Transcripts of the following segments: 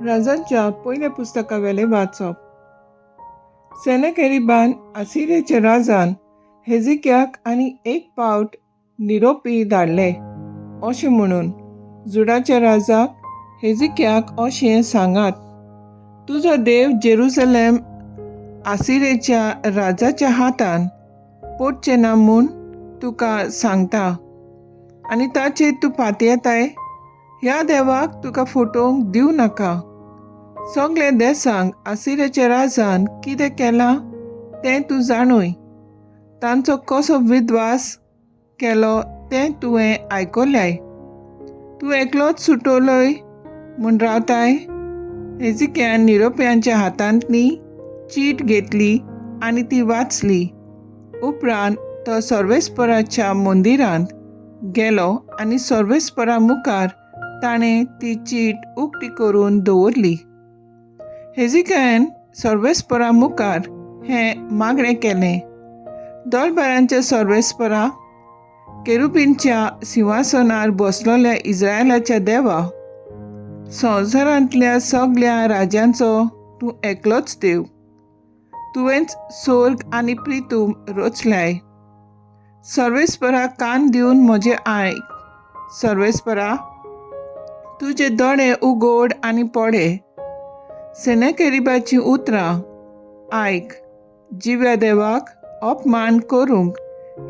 राजांच्या पयल्या पुस्तकावेले वाचप. सेनेकेरीबान आसिरियाच्या राजान हेजिक्याक आनी एक पावट निरोपी धाडले अशें म्हणून जुडाच्या राजाक हेजिक्याक अशें सांगात, तुजो देव जेरुसलेम आसिरियाच्या राजाच्या हातान पडचें ना म्हूण तुका सांगता आनी ताचेर तूं पातयेताय. ह्या देवाक तुका फटोवंक दिवं नाका. सगळे देसांक आसिरियाच्या राजान कितें केलां तें तूं जाणूय. तांचो कसो विध्वास केलो तें तुवें आयकल्याय. तूं एकलोच सुटोलोय म्हूण रावताय. हेजिक्यान निरोप्यांच्या हातांतली चीट घेतली आनी ती वाचली. उपरांत तो सर्वेस्पराच्या मंदिरांत गेलो आनी सर्वेस्परा मुखार ताणें ती चीट उक्ती करून दवरली. हेजिक्यान सर्वेस्परा मुखार हें मागणें केलें, दरबारांच्या सर्वेस्परा, केरुबींच्या सिंहासनार बसलोल्या इस्रायलाच्या देवा, संवसारांतल्या सगळ्या राजांचो तूं एकलोच देव. तुवेंच स्वर्ग आनी पृथ्वी रचल्याय. सर्वेस्परा कान दिवन म्हजें आयक. सर्वेस्परा, तुजे दोळे उगड आनी पळे. सेनेकेरीबाची उतरां आयक. जिव्या देवाक अपमान करूंक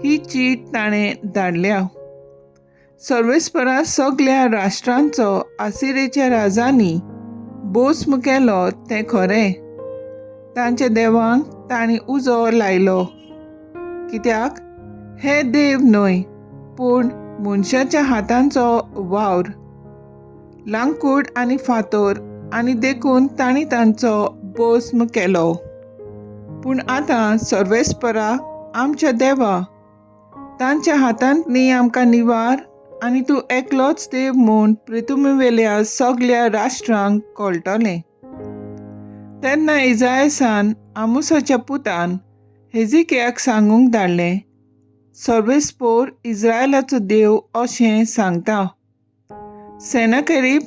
ही चीट ताणें धाडल्या. सर्वेस्परा सगळ्या राष्ट्रांचो आसिरियाच्या राजांनी भस्म केलो तें खरें. तांच्या देवांक तांणी उजो लायलो, कित्याक हे देव न्हय पूण मनशाच्या हातांचो वावर. लांकूड आनी फातर आनी देखून तांणी तांचो भस्म केलो. पूण आतां सर्वेस्परा आमच्या देवा, तांच्या हातांतली आमकां निवार आनी तूं एकलोच देव म्हूण पृथ्वीवेल्या सगळ्या राष्ट्रांक कळटलें. तेन्ना इजायासान आमोसाच्या पुतान हेजिक्याक सांगूंक धाडलें, सर्वेस्पोर इस्रायलाचो देव अशें सांगता, सेनाकेरीब,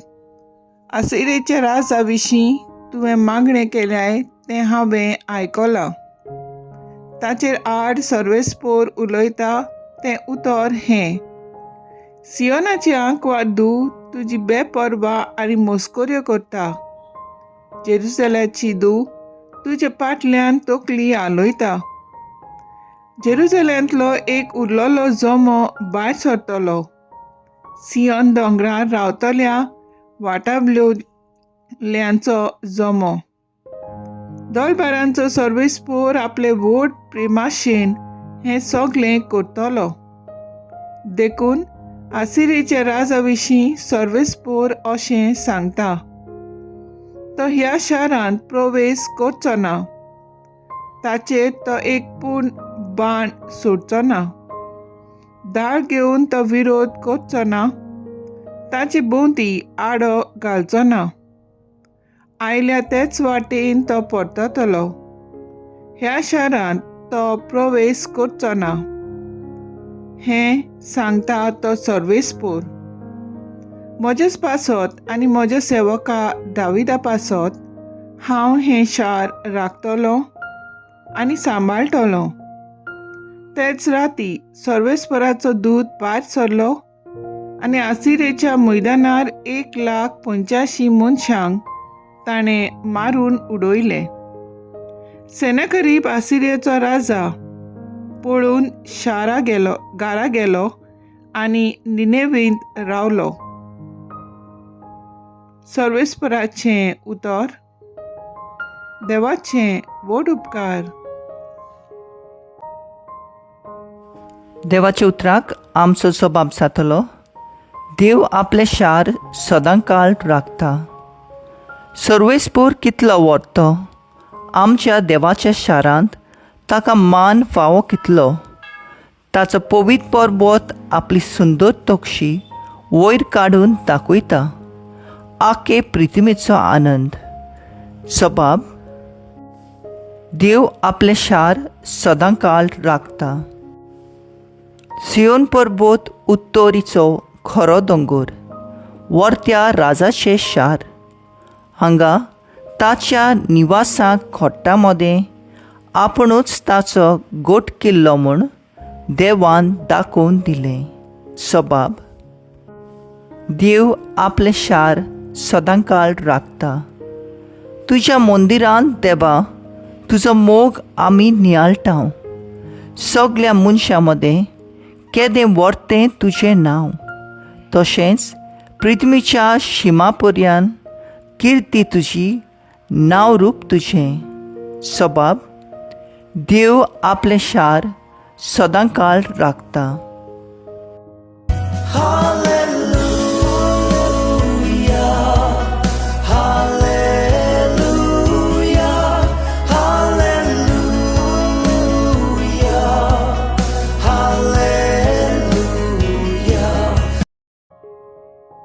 आसिरियाच्या राजा विशीं तुवें मागणें केल्याय तें हांवें आयकलां. ताचेर आड सर्वेस्पोर उलयता तें उतर हें, सियोनाची आंकवादू तुजी बेपरवा आनी मस्कोऱ्यो करता. जेरुसलेमाची धूव तुजे फाटल्यान तकली हालयता. जेरुसलेमांतलो एक उरलोलो जोमो भायर सरतलो. सियोन दोंगरार रावतल्या वाटावयल्यांचो जोमो. दरबारांचो सर्वेस्पोर आपले व्हड प्रेमाशेन हें सगळें करतलो. देखून आसिरियाच्या राजा विशीं सर्वेस्पोर अशें सांगता, तो ह्या शारांत प्रवेश करचो ना. ताचेर तो एक पूण बाण सोडचो ना. दाळ घेवन तो विरोध करचो ना. ताचे भोंवती आडो घालचो ना. आयल्या तेच वाटेन तो परततलो. ह्या शारांत तो प्रवेश करचो ना. हें सांगता तो सर्वेस्पोर. म्हजेच पासत आनी म्हज्या सेवका दाविदा पासत हांव हें शार राखतलों आनी सांबाळटलों. तेच राती सर्वेस्पराचो दूत भायर सरलो आनी आसिरियाच्या मैदानार 1,85,000 मनशांक ताणें मारून उडयले. सेनाकेरीब आसिरियाचो राजा पळून घारा गेलो आनी निनेवेंत रावलो. सर्वेस्पराचें उतर. देवाचें व्हड उपकार. देवाच्या उतराक आमचो जबाब जातलो. देव आपले शार सदांकाळ राखता. सर्वेस्पोर कितलो व्हरतो. आमच्या देवाच्या शारांत ताका मान फावो कितलो. ताचो पवित्र पर्वत आपली सुंदर तोकशी वयर काडून दाखयता. आखे पृथ्वीचो आनंद. जबाब. देव आपले शार सदांकाळ राखता. सियोन पर्वत उत्तोरीचो खरो दोंगर, वर्त्या राजाचें शार. हांगा ताच्या निवासाक खोट्टामध्ये आपुणूच ताचो गोट किल्लो म्हूण देवान दाखोवन दिलें. सबाब. देव आपलें शार सदांकाळ राखता. तुज्या मंदिरांत देवा तुजो मोग आमी नियाळटाव. सगळ्या मनशां मदें केदें व्हरतें तुजें नांव. तशेंच पृथ्वीच्या शिमापर्यंत किर्ती तुजी, नांवरूप तुजें. सबाब. देव आपलें शार सदांकाळ राखता.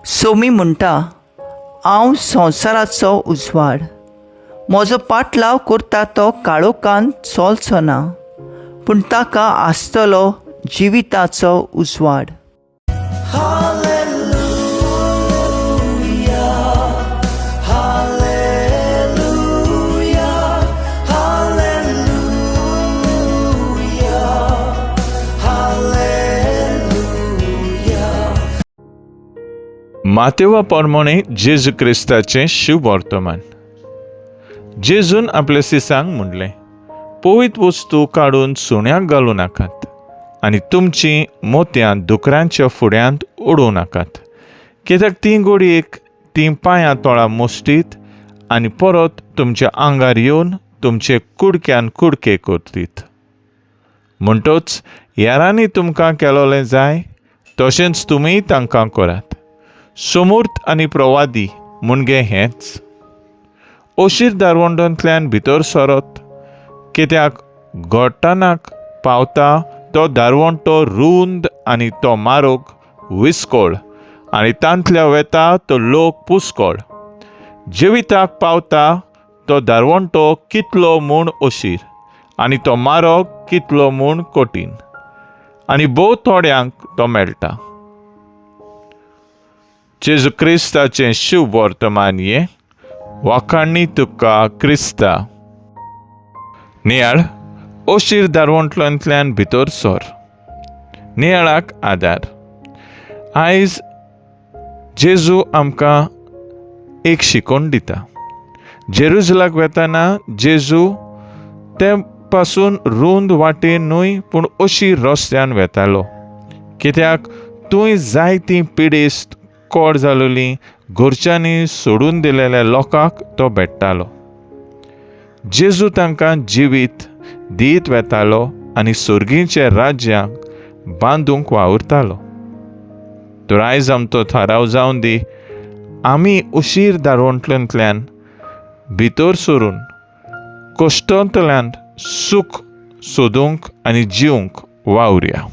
सोमी म्हणटा, हांव संवसाराचो उजवाड. म्हजो पाटलाव करता तो काळोखांत चलचो ना, पूण ताका आसतलो जिविताचो उजवाड. मातेवा पोरमोणे जेजू क्रिस्ताचें शुभ वर्तमान. जेजून आपल्या सिसांक म्हणलें, पवित्र वस्तू काडून सुण्याक घालूं नाकात आनी तुमचीं मोतयां दुकरांच्या फुड्यांत उडोवं नाकात, कित्याक तीं घोडयेक तीं पांयां तोळा मुश्टीत आनी परत तुमच्या आंगार येवन तुमचे कुडक्यान कुडके करतीत. म्हणटच हेरांनी तुमकां केलोलें जाय तशेंच तुमीय तांकां करात. समूर्त आनी प्रवादी मुणगे हेंच. ओशीर दारवंडांतल्यान भितर सरत, कित्याक घोट्टानाक पावता तो दारवंटो रुंद आनी तो मारोग विस्कोळ आनी तांतल्या वेता तो लोक पुस्कोळ. जिविताक पावता तो दारवंटो कितलो म्हूण ओशीर आनी तो मारोग कितलो म्हूण कठीण, आनी भोव थोड्यांक तो मेळटा. जेजू क्रिस्ताचें शुभ वर्तमान हें. वाखाणणी तुका क्रिस्ता. नियाळ. ओशीर दारवंटल्यांतल्यान भितर सर. नियाळाक आदार. आयज जेजू आमकां एक शिकवण दिता. जेरुजलाक वेताना जेजू ते पासून रुंद वाटेन न्हय पूण ओशीर रस्त्यान वेतालो, कित्याक थंय जायतीं पिडेस्त कोड जालोलीं घरच्यांनी सोडून दिलेल्या लोकांक तो भेट्टालो. जेजू तांकां जिवीत दीत वेतालो आनी सुर्गीच्या राज्याक बांदूंक वावुरतालो. तर आयज आमचो थाराव जावन दी, आमी उशीर दारवंटल्यांतल्यान भितर सरून कश्टांतल्यान सूख सोदूंक आनी जिवंक वावुरया.